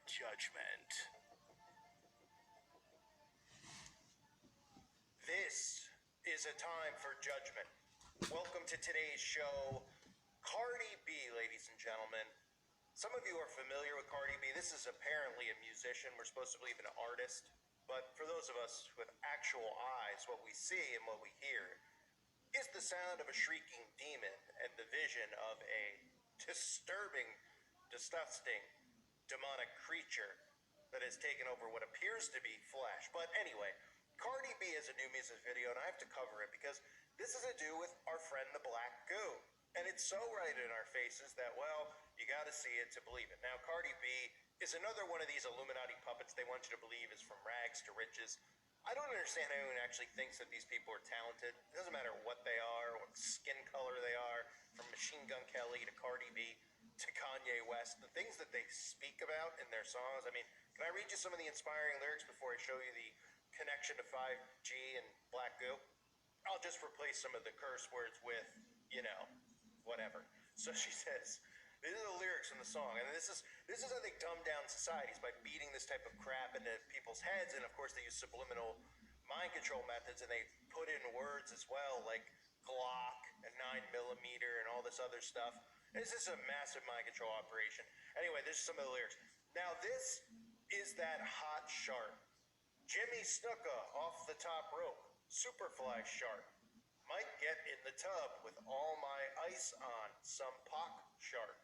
Judgment. This is a time for judgment. Welcome to today's show, Cardi B, ladies and gentlemen. Some of you are familiar with Cardi B. This is apparently a musician. We're supposed to believe an artist. But for those of us with actual eyes, what we see and what we hear is the sound of a shrieking demon and the vision of a disturbing, disgusting, demonic creature that has taken over what appears to be flesh. But anyway, Cardi B is a new music video, and I have to cover it because this is to do with our friend the Black Goo. And it's so right in our faces that, well, you got to see it to believe it. Now, Cardi B is another one of these Illuminati puppets they want you to believe is from rags to riches. I don't understand how anyone actually thinks that these people are talented. It doesn't matter what they are, what skin color they are, from Machine Gun Kelly to Cardi B to Kanye West. The things that they speak about in their songs. I mean, can I read you some of the inspiring lyrics before I show you the connection to 5G and Black Goo? I'll just replace some of the curse words with, whatever. So she says, these are the lyrics from the song, and this is how they dumb down societies, by beating this type of crap into people's heads. And of course they use subliminal mind control methods, and they put in words as well, like Glock and 9mm and all this other stuff. And it's just a massive mind control operation. Anyway, there's some of the lyrics. Now this is that hot shark. Jimmy Snuka off the top rope. Superfly shark. Might get in the tub with all my ice on. Some pock shark.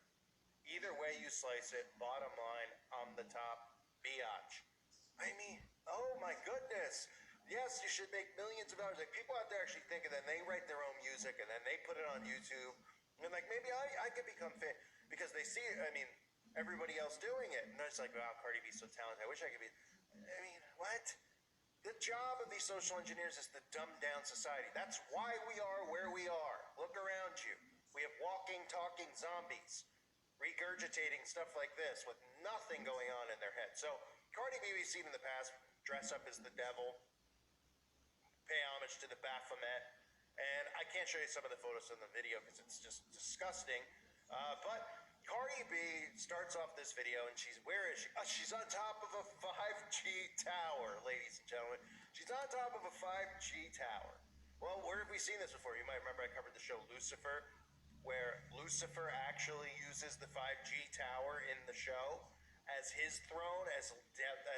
Either way you slice it, bottom line, I'm the top biatch. I mean, oh my goodness. Yes, you should make millions of dollars. Like, people out there actually think, and then they write their own music, and then they put it on YouTube. And like, maybe I could become famous because they see, everybody else doing it. And they're just like, wow, Cardi B's so talented. I wish I could be. What? The job of these social engineers is to dumb down society. That's why we are where we are. Look around you. We have walking, talking zombies regurgitating stuff like this with nothing going on in their head. So Cardi B, we've seen in the past dress up as the devil, pay homage to the Baphomet, and I can't show you some of the photos in the video because it's just disgusting. But Cardi B starts off this video, and where is she? She's on top of a 5G tower, ladies and gentlemen. She's on top of a 5G tower. Well, where have we seen this before? You might remember I covered the show Lucifer, where Lucifer actually uses the 5G tower in the show as his throne, as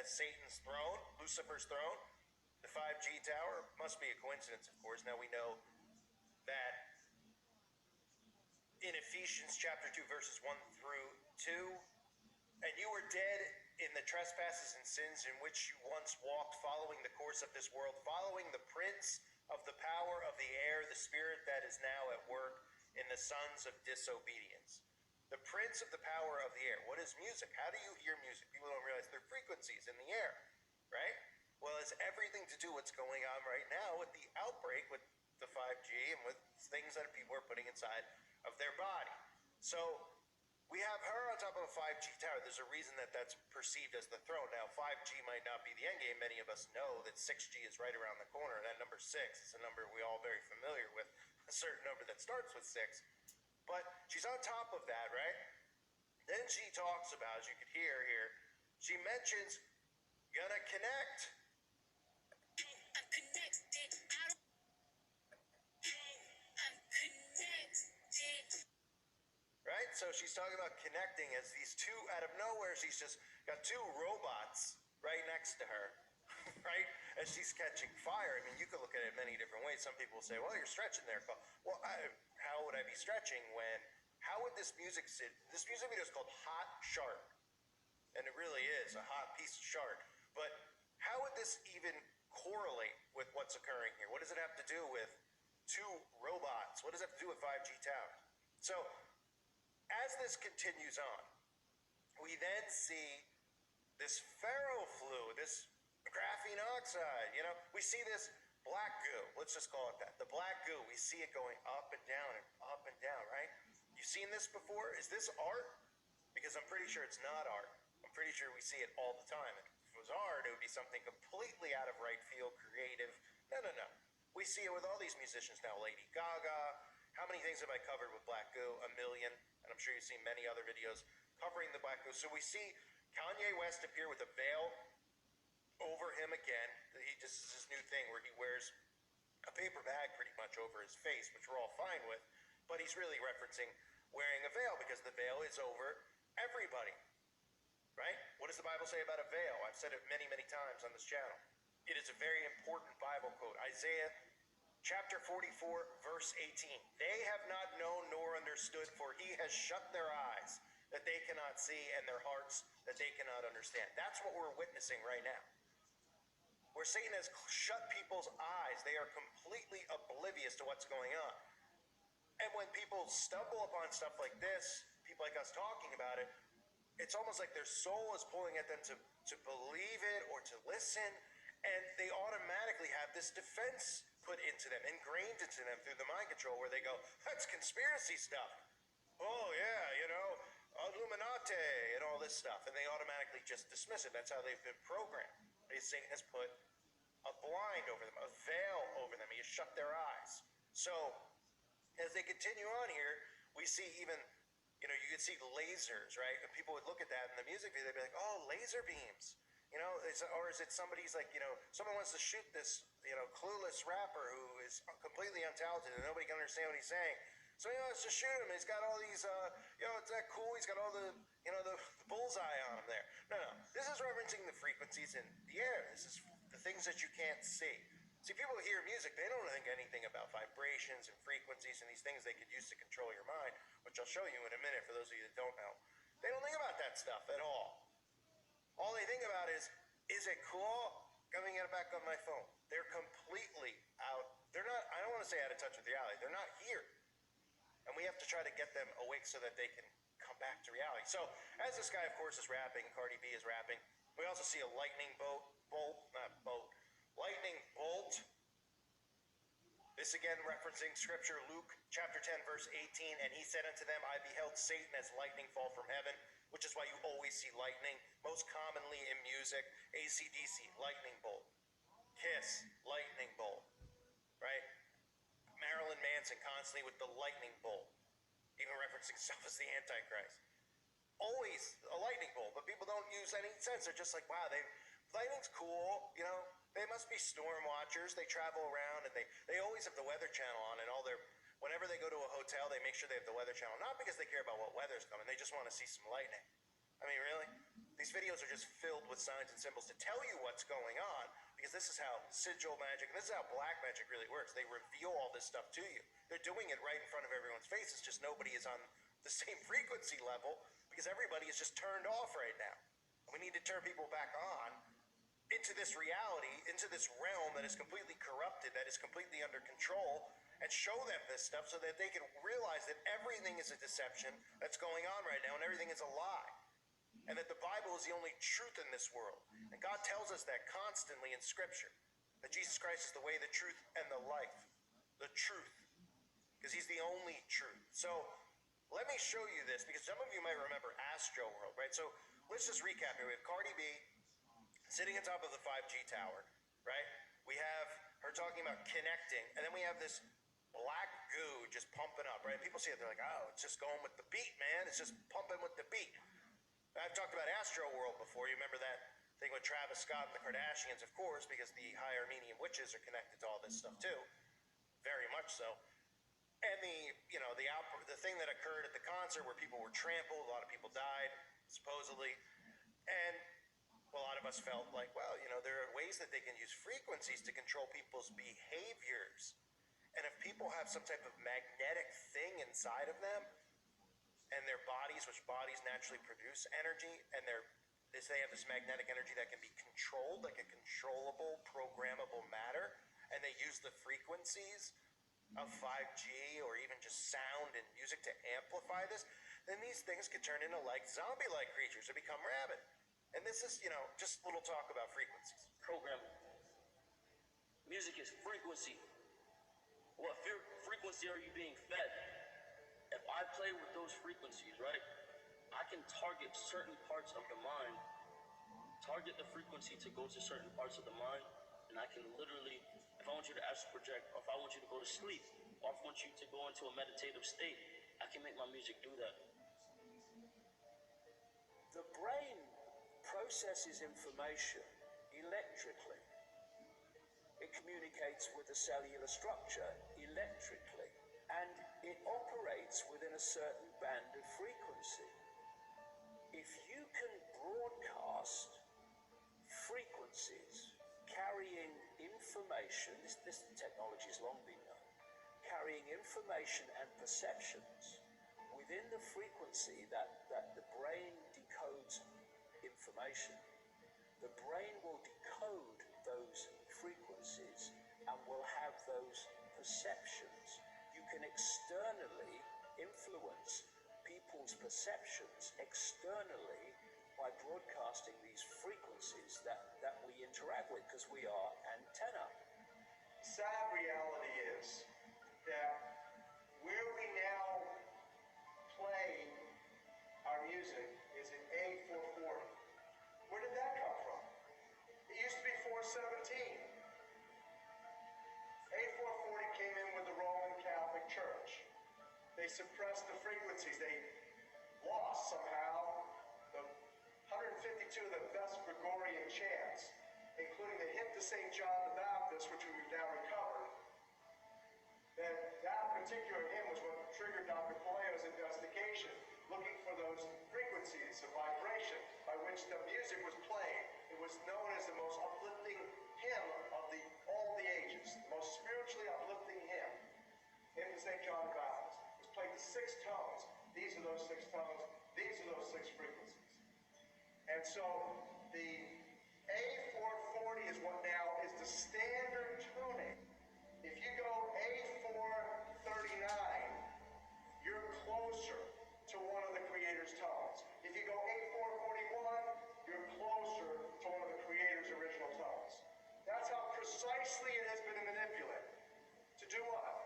Satan's throne, Lucifer's throne. The 5G tower must be a coincidence, of course. Now we know that in Ephesians chapter 2, verses 1 through 2, and you were dead in the trespasses and sins in which you once walked, following the course of this world, following the prince of the power of the air, the spirit that is now at work in the sons of disobedience. The prince of the power of the air. What is music? How do you hear music? People don't realize they're frequencies in the air, right? Well, it's everything to do what's going on right now with the outbreak with the 5G and with things that people are putting inside of their body. So we have her on top of a 5G tower. There's a reason that that's perceived as the throne. Now, 5G might not be the end game. Many of us know that 6G is right around the corner. That number 6 is a number we all very familiar with, a certain number that starts with 6. But she's on top of that, right? Then she talks about, as you could hear here, she mentions, gonna connect. I'm connected. I'm connected. Right? So she's talking about connecting as these two, out of nowhere, she's just got two robots right next to her, right? As she's catching fire. I mean, you could look at it many different ways. Some people say, well, you're stretching there. Well, how would I be stretching when, how would this music sit? This music video is called Hot Shark. And it really is a hot piece of shark. But how would this even correlate with what's occurring here? What does it have to do with two robots? What does it have to do with 5G towers? So as this continues on, we then see this ferroflu, this graphene oxide, we see this black goo, let's just call it that. The black goo, we see it going up and down, right? You've seen this before? Is this art? Because I'm pretty sure it's not art. I'm pretty sure we see it all the time. If it was art, it would be something completely out of right field, creative. No. We see it with all these musicians now. Lady Gaga. How many things have I covered with black goo? A million. And I'm sure you've seen many other videos covering the black goo. So we see Kanye West appear with a veil over him again. This is his new thing where he wears a paper bag pretty much over his face, which we're all fine with, but he's really referencing wearing a veil because the veil is over everybody, right? What does the Bible say about a veil? I've said it many, many times on this channel. It is a very important Bible quote. Isaiah chapter 44, verse 18. They have not known nor understood, for he has shut their eyes that they cannot see and their hearts that they cannot understand. That's what we're witnessing right now. Where Satan has shut people's eyes, they are completely oblivious to what's going on. And when people stumble upon stuff like this, people like us talking about it, it's almost like their soul is pulling at them to believe it or to listen, and they automatically have this defense put into them, ingrained into them through the mind control, where they go, that's conspiracy stuff. Oh yeah, Illuminati and all this stuff, and they automatically just dismiss it. That's how they've been programmed. Satan has put a blind over them, a veil over them. He has shut their eyes. So as they continue on here, we see even, you could see lasers, right? And people would look at that in the music video, they'd be like, oh, laser beams. Or is it somebody's like, someone wants to shoot this, clueless rapper who is completely untalented and nobody can understand what he's saying. So he wants to shoot him. He's got all these, it's that cool. He's got all the bullseye on him there. No. This is referencing the frequencies in the air. This is the things that you can't see. See, people hear music, they don't think anything about vibrations and frequencies and these things they could use to control your mind, which I'll show you in a minute for those of you that don't know. They don't think about that stuff at all. All they think about is it cool? Let me get it back on my phone. They're completely out. They're not, I don't want to say out of touch with reality. They're not here. And we have to try to get them awake so that they can come back to reality. So as this guy, of course, is rapping, Cardi B is rapping, we also see a lightning lightning bolt. This again referencing scripture, Luke chapter 10, verse 18. And he said unto them, I beheld Satan as lightning fall from heaven, which is why you always see lightning. Most commonly in music, AC/DC, lightning bolt. Kiss, lightning bolt, right? Marilyn Manson constantly with the lightning bolt, even referencing himself as the Antichrist. Always a lightning bolt, but people don't use any sense. They're just like, wow, lightning's cool, They must be storm watchers. They travel around and they always have the Weather Channel on, and whenever they go to a hotel, they make sure they have the Weather Channel. Not because they care about what weather's coming, they just want to see some lightning. I mean, really? These videos are just filled with signs and symbols to tell you what's going on, because this is how sigil magic, and this is how black magic really works. They reveal all this stuff to you. They're doing it right in front of everyone's face. It's just nobody is on the same frequency level because everybody is just turned off right now. And we need to turn people back on into this reality, into this realm that is completely corrupted, that is completely under control, and show them this stuff so that they can realize that everything is a deception that's going on right now and everything is a lie. And that the Bible is the only truth in this world. And God tells us that constantly in Scripture. That Jesus Christ is the way, the truth, and the life. The truth. Because he's the only truth. So, let me show you this, because some of you might remember Astro World, right? So, let's just recap here. We have Cardi B sitting on top of the 5G tower, right? We have her talking about connecting, and then we have this black goo just pumping up, right? People see it, they're like, oh, it's just going with the beat, man. It's just pumping with the beat. I've talked about Astro World before. You remember that thing with Travis Scott and the Kardashians, of course, because the high Armenian witches are connected to all this stuff too. Very much so. And the thing that occurred at the concert where people were trampled, a lot of people died, supposedly. And a lot of us felt like, well, there are ways that they can use frequencies to control people's behaviors. And if people have some type of magnetic thing inside of them, and their bodies, which bodies naturally produce energy, and they have this magnetic energy that can be controlled, like a controllable, programmable matter, and they use the frequencies of 5G or even just sound and music to amplify this, then these things could turn into like zombie-like creatures or become rabid. And this is, just a little talk about frequencies. Programming. Music is frequency. What frequency are you being fed? If I play with those frequencies, right, I can target certain parts of the mind, target the frequency to go to certain parts of the mind, and I can literally, if I want you to astral project, or if I want you to go to sleep, or if I want you to go into a meditative state, I can make my music do that. The brain processes information electrically. It communicates with the cellular structure electrically, and it operates within a certain band of frequency. If you can broadcast frequencies carrying information, this technology has long been known, carrying information and perceptions within the frequency that the brain decodes information, the brain will decode those frequencies and will have those perceptions. You can externally influence people's perceptions externally by broadcasting these frequencies that we interact with, because we are antenna. Sad reality is that where we now play our music is an A440. Where did that come from? It used to be 417. A440 came in with the Roman Catholic Church. They suppressed the frequencies. They lost somehow the 152 of the best Gregorian chants, including the hymn to St. John the Baptist, which we've now recovered. That particular hymn was what triggered Dr. Palaio's investigation, looking for those frequencies of vibration by which the music was played. It was known as the most uplifting hymn of all the ages, the most spiritually uplifting hymn. Hymn to St. John the Baptist. It was played to 6 tones. These are those 6 tones. These are those 6 frequencies. And so the A440 is what now is the standard tuning. If you go A439, you're closer to one of the Creator's tones. If you go A441, you're closer to one of the Creator's original tones. That's how precisely it has been manipulated. To do what?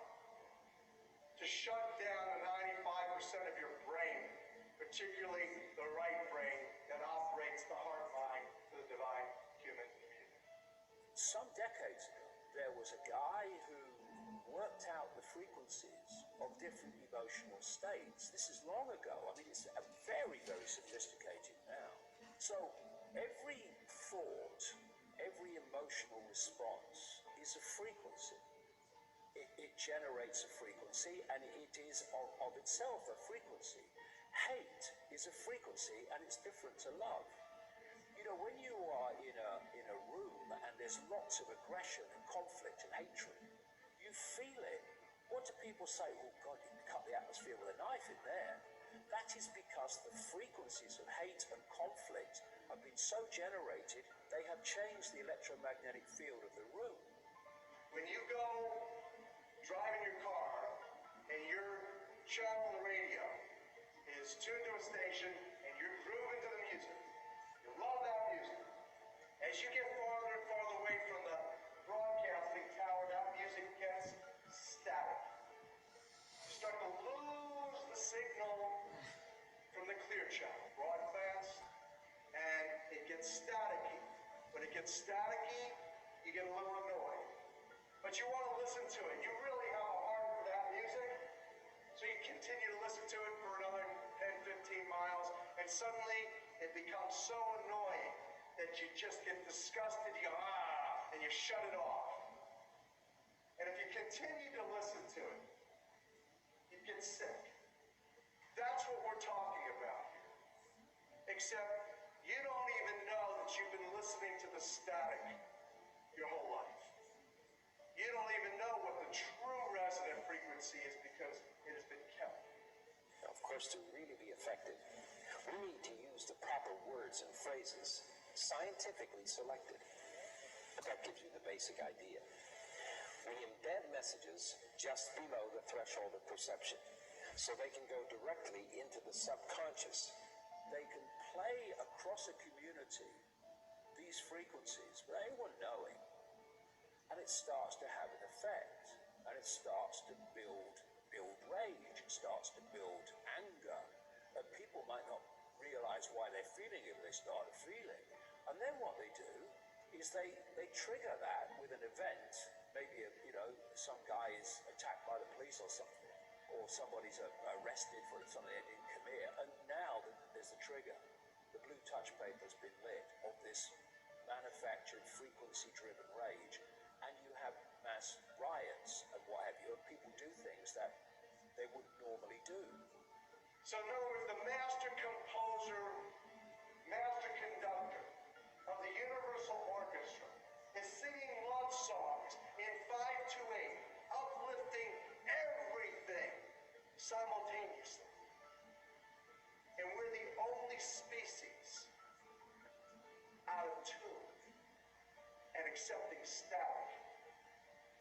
To shut down the 95% of your brain, particularly the right brain that operates the heart mind to the divine human community. Some decades ago, there was a guy who worked out the frequencies of different emotional states. This is long ago. I mean, it's very, very sophisticated now. So every thought, every emotional response is a frequency. It generates a frequency, and it is of itself a frequency. Hate is a frequency, and it's different to love. You know, when you are in a room and there's lots of aggression and conflict and hatred, you feel it. What do people say? Oh God, you can cut the atmosphere with a knife in there. That is because the frequencies of hate and conflict have been so generated, they have changed the electromagnetic field of the room. When you go driving your car and your channel on the radio is tuned to a station and you're grooving to the music, you love that music. As you get farther and farther away from the broadcasting tower, that music gets static. You start to lose the signal from the clear channel, broadcast, and it gets staticky. When it gets staticky, you get a little annoyed. But you want to listen to it. You really have a heart for that music. So you continue to listen to it for another 10, 15 miles, and suddenly it becomes so annoying that you just get disgusted. You go, and you shut it off. And if you continue to listen to it, you get sick. That's what we're talking about here. Except you don't even know that you've been listening to the static your whole life. You don't even know what the true resonant frequency is because it has been kept. Now, of course, to really be effective, we need to use the proper words and phrases, scientifically selected. But that gives you the basic idea. We embed messages just below the threshold of perception, so they can go directly into the subconscious. They can play across a community these frequencies without anyone knowing. And it starts to have an effect, and it starts to build rage, it starts to build anger, and people might not realize why they're feeling it, but they start to feel it. And then what they do is they trigger that with an event. Maybe some guy is attacked by the police or something, or somebody's arrested for something they didn't commit, and now there's a trigger. The blue touch paper's been lit. this manufactured frequency-driven rage, and you have mass riots and what have you, and people do things that they wouldn't normally do. So in other words, the master composer, master conductor of the Universal Orchestra is singing love songs in 5/8, uplifting everything simultaneously. And we're the only species out of tune and accepting static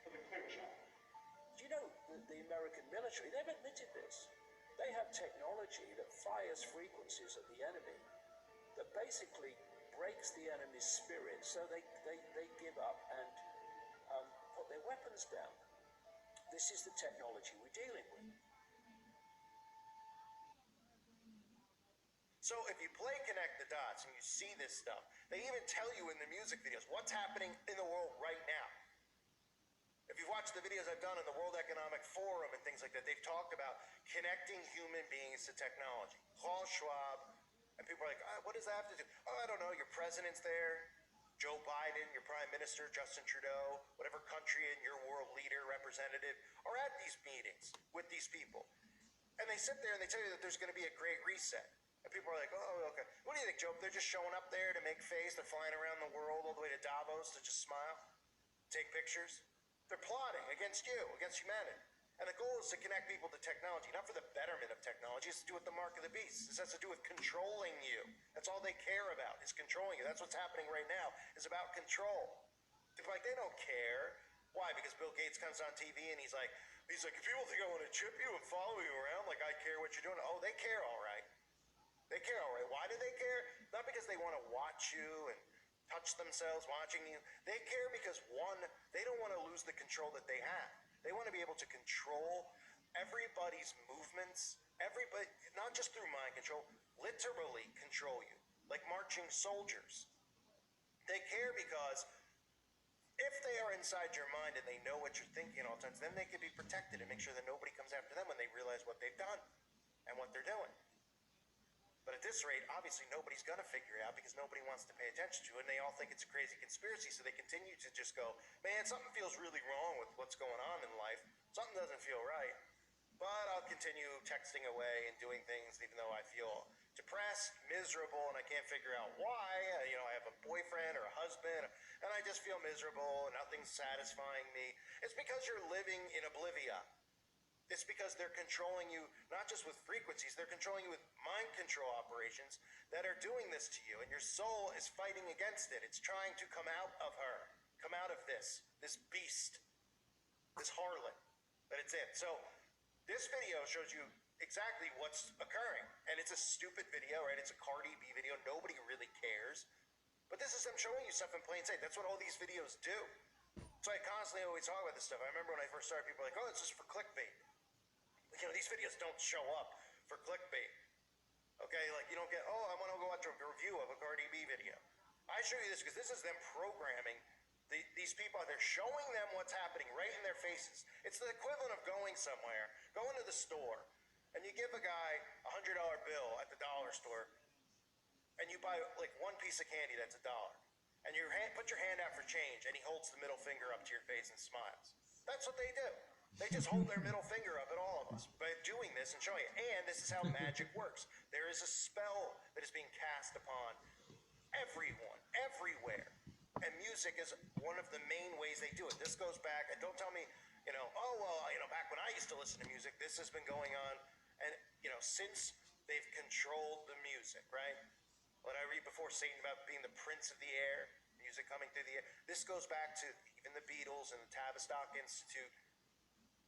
for the clear channel. Do you know the American military, they've admitted this. They have technology that fires frequencies at the enemy that basically breaks the enemy's spirit so they give up and put their weapons down. This is the technology we're dealing with. So if you play Connect the Dots and you see this stuff, they even tell you in the music videos what's happening in the world right now. If you've watched the videos I've done in the World Economic Forum and things like that, they've talked about connecting human beings to technology. Klaus Schwab, and people are like, what does that have to do? Oh, I don't know, your president's there, Joe Biden, your prime minister, Justin Trudeau, whatever country and your world leader, representative, are at these meetings with these people. And they sit there and they tell you that there's going to be a great reset. And people are like, oh, okay. What do you think, Joe? They're just showing up there to make face. They're flying around the world all the way to Davos to just smile, take pictures. They're plotting against you, against humanity. And the goal is to connect people to technology, not for the betterment of technology. It's to do with the mark of the beast. This has to do with controlling you. That's all they care about, is controlling you. That's what's happening right now, is about control. People are like, they don't care. Why? Because Bill Gates comes on TV and he's like, if people think I want to chip you and follow you around like I care what you're doing. Oh, they care all right. They care all right. Why do they care? Not because they want to watch you and touch themselves watching you. They care because, one, they don't want to lose the control that they have. They want to be able to control everybody's movements, everybody, not just through mind control, literally control you, like marching soldiers. They care because if they are inside your mind and they know what you're thinking at all times, then they can be protected and make sure that nobody comes after them when they realize what they've done and what they're doing. But at this rate, obviously nobody's going to figure it out because nobody wants to pay attention to it, and they all think it's a crazy conspiracy, so they continue to just go, man, something feels really wrong with what's going on in life. Something doesn't feel right. But I'll continue texting away and doing things even though I feel depressed, miserable, and I can't figure out why. I have a boyfriend or a husband, and I just feel miserable and nothing's satisfying me. It's because you're living in oblivion. It's because they're controlling you, not just with frequencies, they're controlling you with mind control operations that are doing this to you, and your soul is fighting against it. It's trying to come out of her, come out of this beast, this harlot that it's in. So this video shows you exactly what's occurring, and it's a stupid video, right? It's a Cardi B video. Nobody really cares. But this is them showing you stuff in plain sight. That's what all these videos do. So I constantly always talk about this stuff. I remember when I first started, people were like, oh, it's just for clickbait. These videos don't show up for clickbait. Okay, like you don't get, oh, I want to go watch a review of a Cardi B video. I show you this because this is them programming these people. They're showing them what's happening right in their faces. It's the equivalent of going somewhere, going to the store, and you give a guy $100 bill at the dollar store, and you buy like one piece of candy that's $1. And you put your hand out for change, and he holds the middle finger up to your face and smiles. That's what they do. They just hold their middle finger up at all of us by doing this and showing it. And this is how magic works. There is a spell that is being cast upon everyone, everywhere. And music is one of the main ways they do it. This goes back, and don't tell me, back when I used to listen to music, this has been going on, and, since they've controlled the music, right? What I read before, Satan about being the prince of the air, music coming through the air. This goes back to even the Beatles and the Tavistock Institute,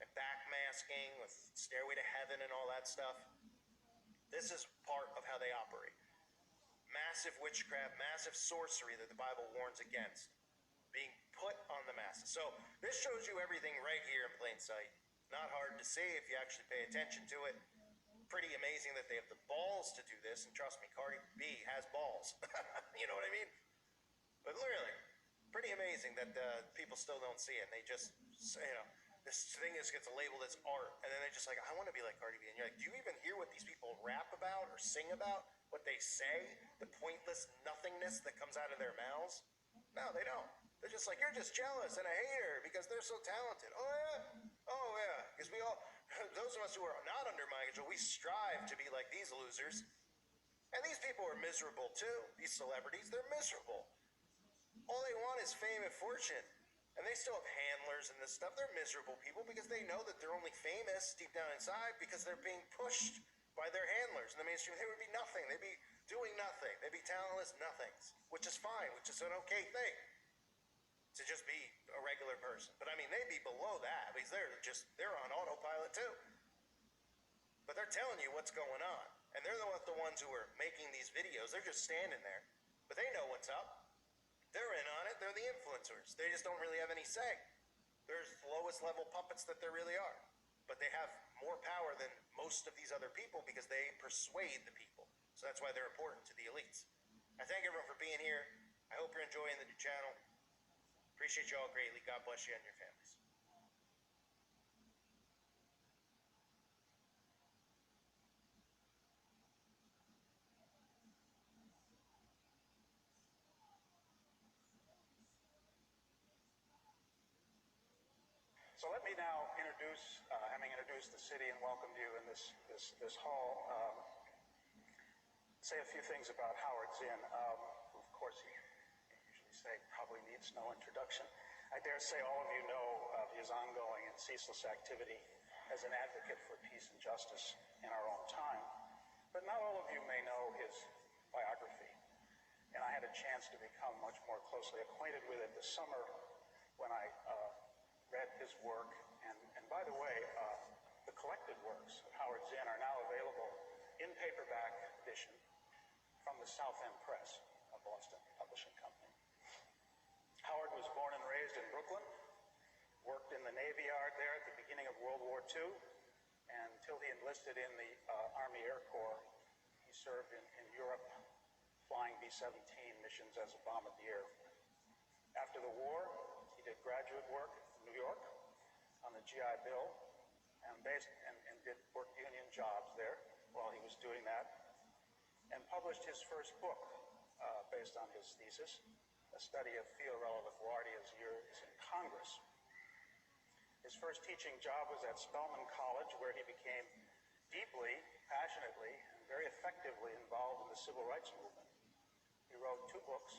and backmasking with Stairway to Heaven and all that stuff. This is part of how they operate. Massive witchcraft, massive sorcery that the Bible warns against being put on the masses. So this shows you everything right here in plain sight. Not hard to see if you actually pay attention to it. Pretty amazing that they have the balls to do this, and trust me, Cardi B has balls. You know what I mean? But literally, pretty amazing that people still don't see it. They just, this thing gets labeled as art, and then they're just like, I want to be like Cardi B. And you're like, do you even hear what these people rap about or sing about? What they say? The pointless nothingness that comes out of their mouths? No, they don't. They're just like, you're just jealous and a hater because they're so talented. Oh yeah? Oh yeah. Because we all, those of us who are not under mind control, we strive to be like these losers. And these people are miserable too. These celebrities, they're miserable. All they want is fame and fortune. And they still have handlers and this stuff. They're miserable people because they know that they're only famous deep down inside because they're being pushed by their handlers. In the mainstream, they would be nothing. They'd be doing nothing. They'd be talentless nothings, which is fine, which is an okay thing to just be a regular person. But I mean, they'd be below that because they're on autopilot too. But they're telling you what's going on. And they're the ones who are making these videos. They're just standing there. But they know what's up. They're in on it. They're the influencers. They just don't really have any say. They're the lowest level puppets that there really are. But they have more power than most of these other people because they persuade the people. So that's why they're important to the elites. I thank everyone for being here. I hope you're enjoying the new channel. Appreciate you all greatly. God bless you and your families. So let me now introduce, having introduced the city and welcomed you in this hall, say a few things about Howard's Inn. Of course, you usually say probably needs no introduction. I dare say all of you know of his ongoing and ceaseless activity as an advocate for peace and justice in our own time. But not all of you may know his biography. And I had a chance to become much more closely acquainted with it this summer when I read his work, and by the way, the collected works of Howard Zinn are now available in paperback edition from the South End Press, a Boston publishing company. Howard was born and raised in Brooklyn, worked in the Navy Yard there at the beginning of World War II, and until he enlisted in the Army Air Corps, he served in Europe, flying B-17 missions as a bombardier. After the war, he did graduate work in New York on the GI Bill and did work union jobs there while he was doing that, and published his first book based on his thesis, a study of Fiorello LaGuardia's years in Congress. His first teaching job was at Spelman College, where he became deeply, passionately, and very effectively involved in the civil rights movement. He wrote 2 books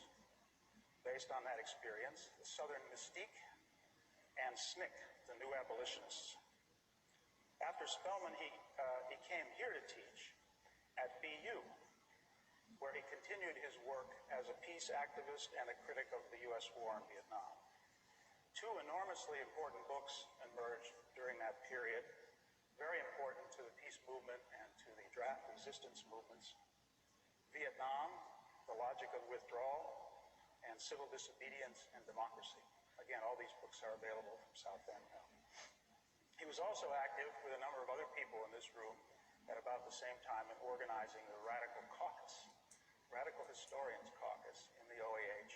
based on that experience, The Southern Mystique and SNCC, The New Abolitionists. After Spelman, he came here to teach at BU, where he continued his work as a peace activist and a critic of the U.S. war in Vietnam. 2 enormously important books emerged during that period, very important to the peace movement and to the draft resistance movements. Vietnam, The Logic of Withdrawal, and Civil Disobedience and Democracy. Again, all these books are available from South End now. He was also active with a number of other people in this room at about the same time in organizing the Radical Caucus, Radical Historians Caucus in the OAH,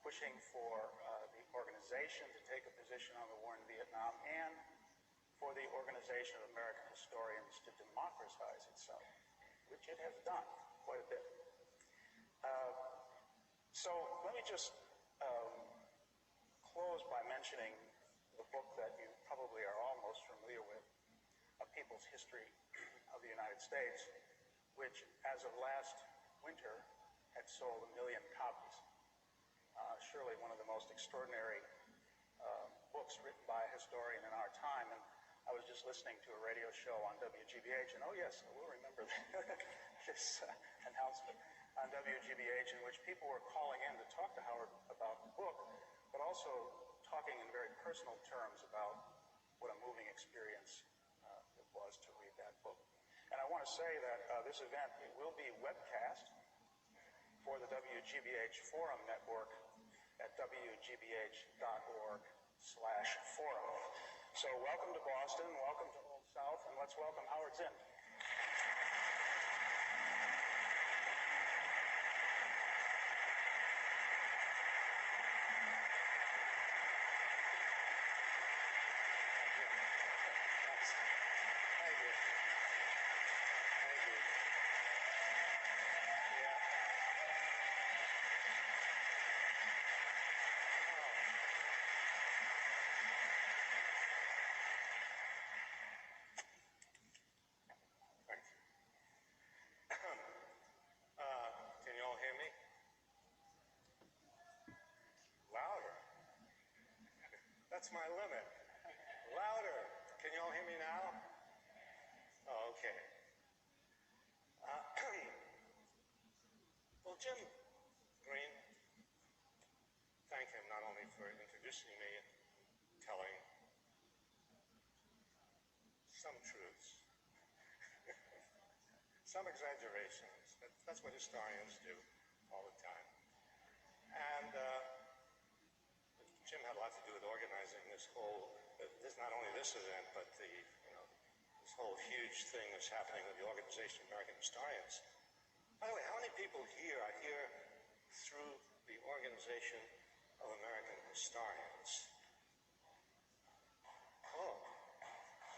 pushing for the organization to take a position on the war in Vietnam and for the Organization of American Historians to democratize itself, which it has done quite a bit. So let me just close by mentioning the book that you probably are all most familiar with, A People's History of the United States, which as of last winter had sold 1 million copies. Surely one of the most extraordinary books written by a historian in our time. And I was just listening to a radio show on WGBH, and oh yes, I will remember this announcement on WGBH, in which people were calling in to talk to Howard about the book, but also talking in very personal terms about what a moving experience it was to read that book. And I want to say that this event, it will be webcast for the WGBH Forum Network at wgbh.org/forum. So welcome to Boston, welcome to Old South, and let's welcome Howard Zinn. That's my limit. Louder. Can you all hear me now? Oh, okay. Well, Jim Green, thank him not only for introducing me and telling some truths, some exaggerations. That's what historians do all the time. And Jim had a lot to do with organizing this whole, not only this event, but this whole huge thing that's happening with the Organization of American Historians. By the way, how many people here are here through the Organization of American Historians? Oh,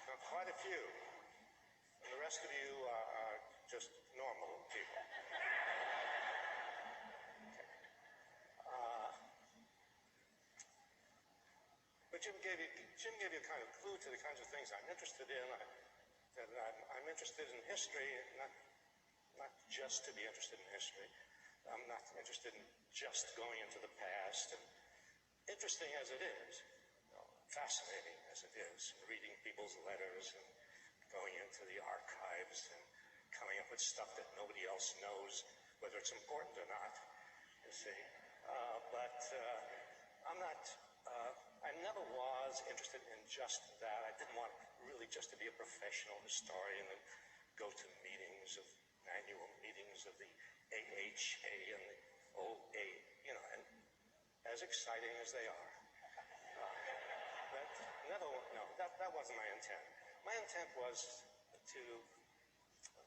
now quite a few. And the rest of you are just normal people. But Jim gave you a kind of clue to the kinds of things I'm interested in. I'm interested in history, not just to be interested in history. I'm not interested in just going into the past. And interesting as it is, fascinating as it is, reading people's letters and going into the archives and coming up with stuff that nobody else knows, whether it's important or not, you see. But I'm not... I never was interested in just that. I didn't want really just to be a professional historian and go to annual meetings of the AHA and the OA, and as exciting as they are. That wasn't my intent. My intent was to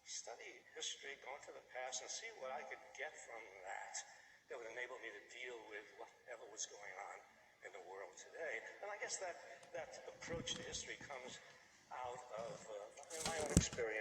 study history, go into the past, and see what I could get from that would enable me to deal with whatever was going on in the world today. And I guess that approach to history comes out of my own experience.